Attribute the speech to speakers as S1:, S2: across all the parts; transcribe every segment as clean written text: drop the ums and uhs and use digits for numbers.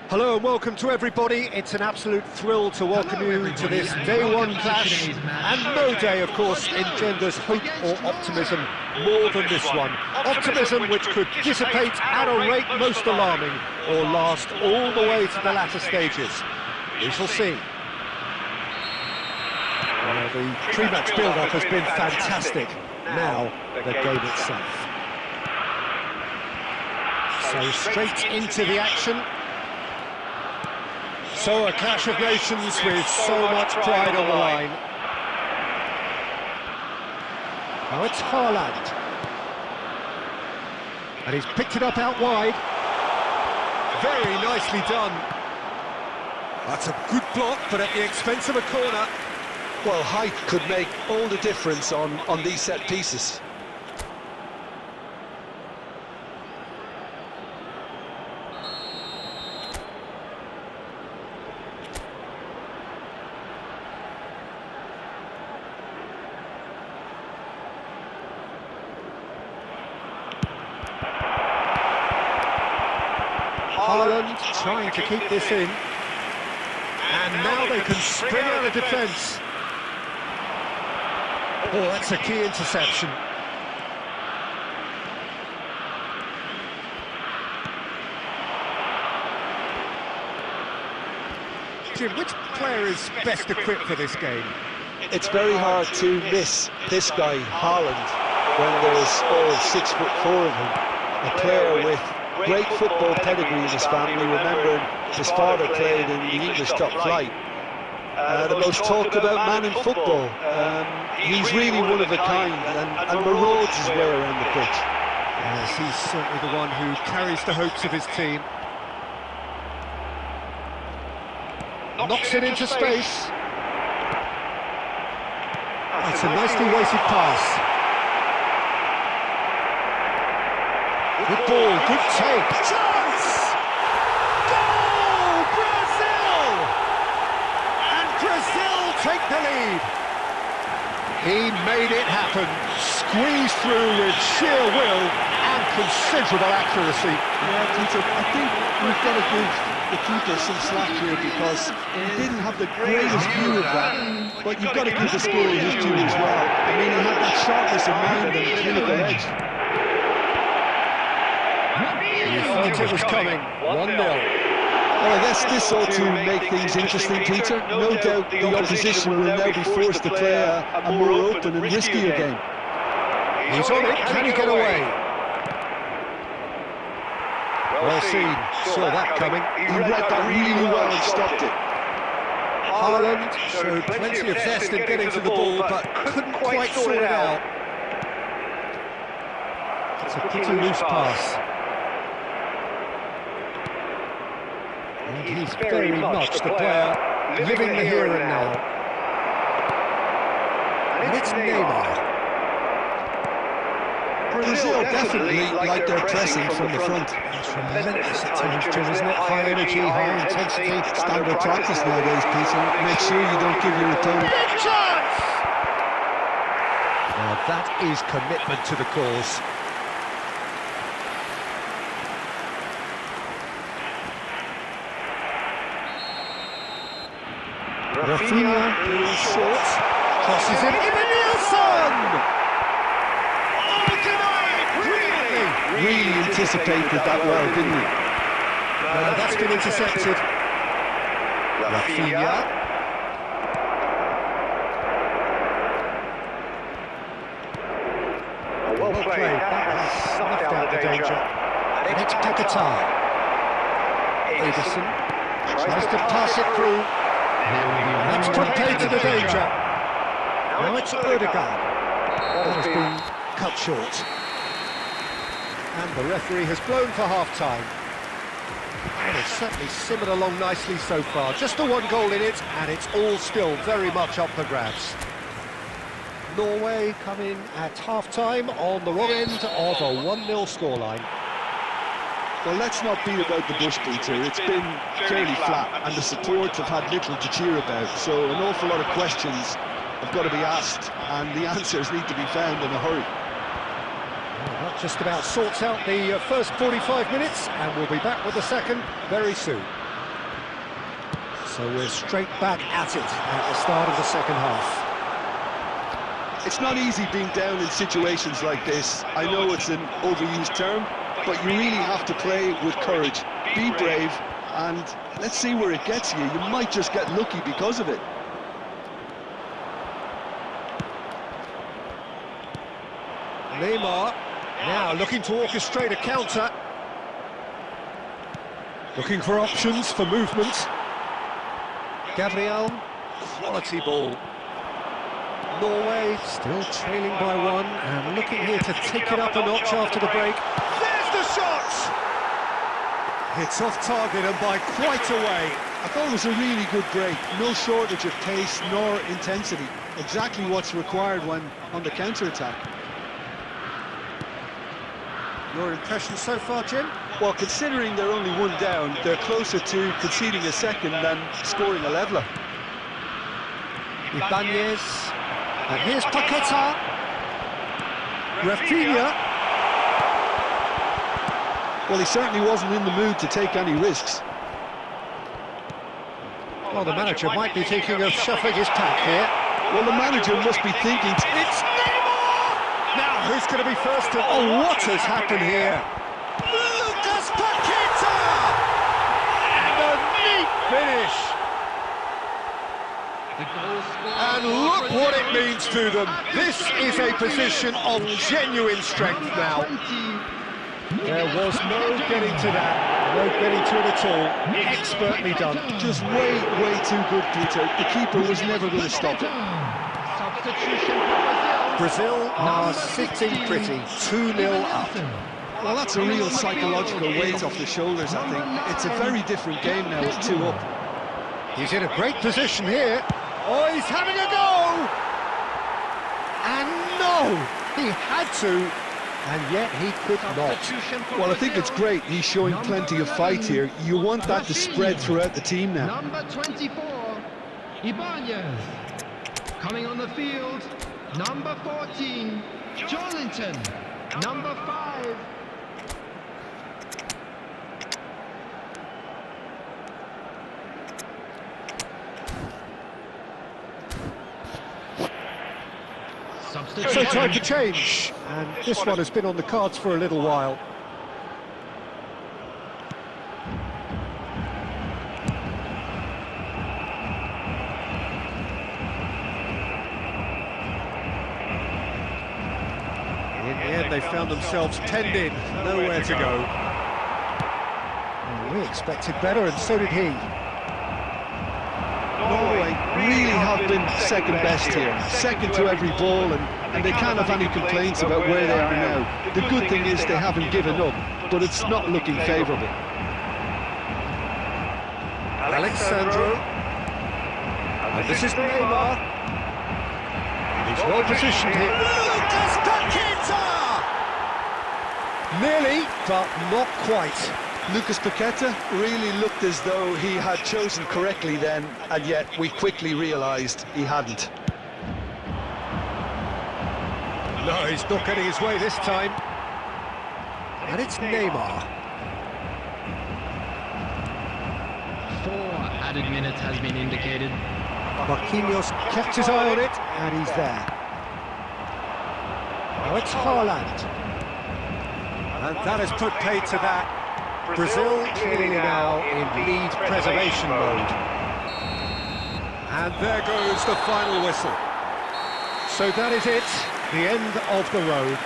S1: Hello and welcome to everybody. It's an absolute thrill to welcome you to this day one clash, and no day, of course, engenders hope or optimism more than this one. Optimism which could dissipate at a rate most alarming or last all the way to the latter stages. We shall see. Well, the pre-match build-up has been fantastic. Now, the game itself. So straight into the action. So a clash of nations with so much pride on the line. Now it's Haaland. And he's picked it up out wide. Very nicely done. That's a good block, but at the expense of a corner.
S2: Well, height could make all the difference on these set pieces.
S1: Haaland trying to keep this in. And now they can spring out of defence. Oh, that's a key interception. Jim, which player is best equipped for this game?
S2: It's very hard to miss this guy, Haaland, when there's all 6'4" of him. A player with great football pedigree in his family. Remember, his father played in the English top flight. The most talked about man in football. He's really one of a kind and marauds his way around the pitch.
S1: Yes, he's certainly the one who carries the hopes of his team. Knocks it into space. That's a nicely weighted pass. Good ball, good take. Chance! Goal! Brazil! And Brazil take the lead. He made it happen. Squeezed through with sheer will and considerable accuracy.
S3: Yeah, Peter, I think we've got to give the keeper some slack here because he didn't have the greatest view of that, but you've got to give the scorer his due as well. I mean, he had that sharpness of mind and clinical edge.
S1: You thought it was coming. 1-0.
S2: Well, I guess this ought to make things interesting, Peter. No doubt the opposition will now be forced to play a more open and riskier game.
S1: He's on it. Can he get away? Well seen. Saw that coming.
S2: He read that really well and stopped it.
S1: Haaland showed plenty of zest in getting to the ball, but couldn't quite sort it out. It's a pretty loose pass. And he's very much the player living the here and now. And it's Neymar.
S2: Brazil definitely like their pressing from the front.
S1: It's relentless at times, Jim, isn't it? High energy, high intensity.
S2: Standard practice nowadays, Peter. Make sure you don't give your opponent.
S1: Big chance! Now that is commitment to the cause. Rafinha is short, crosses in, Nielsen! Oh, denied!
S2: Really anticipated that well, didn't he?
S1: That's been intercepted. Rafinha. Well played. That has snuffed out the danger. And it's Paquetá. Edison tries to pass it through. That's put play to the danger. Now it's Odegaard. That has been cut short. And the referee has blown for half-time. And it's certainly simmered along nicely so far. Just the one goal in it, and it's all still very much up for grabs. Norway come in at half-time on the wrong end of a 1-0 scoreline.
S3: Well, let's not beat about the bush, Peter. It's been fairly flat, and the support have had little to cheer about. So an awful lot of questions have got to be asked, and the answers need to be found in a hurry.
S1: Well, that just about sorts out the first 45 minutes, and we'll be back with the second very soon. So we're straight back at it at the start of the second half.
S3: It's not easy being down in situations like this. I know it's an overused term, but you really have to play with courage. Be brave, and let's see where it gets you. You might just get lucky because of it.
S1: Neymar, now looking to orchestrate a counter. Looking for options for movement. Gabriel, quality ball. Norway still trailing by one and looking here to take it up a notch after the break. There's the shot! It's off target and by quite a way.
S3: I thought it was a really good break. No shortage of pace nor intensity. Exactly what's required when on the counter-attack.
S1: Your impression so far, Jim?
S3: Well, considering they're only one down, they're closer to conceding a second than scoring a leveller.
S1: Ibanez, and here's Paqueta. Rafinha.
S3: Well, he certainly wasn't in the mood to take any risks.
S1: Well, the manager might be thinking of shuffling his pack here.
S3: Well, the manager must be thinking...
S1: It's Neymar! Now, who's going to be first to... Oh, what has happened here? Lucas Paqueta! And a neat finish! And look what it means to them. This is a position of genuine strength now. There was no getting to that, no getting to it at all. Expertly done.
S3: Just way too good, Peter. The keeper was never going to stop it.
S1: Brazil are sitting pretty, 2-0 up.
S3: Well, that's a real psychological weight off the shoulders, I think. It's a very different game now with 2 up.
S1: He's in a great position here. Oh, he's having a go! And no! He had to, and yet he could not.
S3: Well, I think it's great. He's showing plenty of fight here. You want that to spread throughout the team now.
S4: Number 24, Ibanez. Coming on the field, number 14, Jolinton. Number 5.
S1: So time to change, and this one has been on the cards for a little while. In the end, they found themselves penned in, nowhere to go. Well, we expected better, and so did he.
S3: Norway really have been second best here, second to every ball, and they can't have any complaints about where they are now. The good thing is they haven't given up, but it's not looking favourable.
S1: Alexandro, and this is Neymar. He's well positioned here. Lucas Paqueta! Nearly, but not quite.
S3: Lucas Paqueta really looked as though he had chosen correctly then, and yet we quickly realised he hadn't.
S1: No, he's not getting his way this time. And it's Neymar.
S4: 4 added minutes has been indicated.
S1: Marquinhos kept his eye on it, and he's there. Now it's Haaland. And that has put paid to that. Brazil clearly now in lead preservation mode. And there goes the final whistle. So that is it, the end of the road.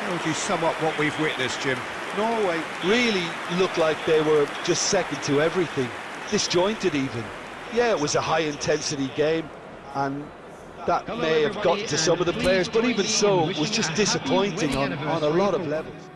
S1: How would you sum up what we've witnessed, Jim?
S3: Norway really looked like they were just second to everything, disjointed even. Yeah, it was a high-intensity game, and that may have gotten to some of the players, but even so, it was just disappointing on a lot of levels.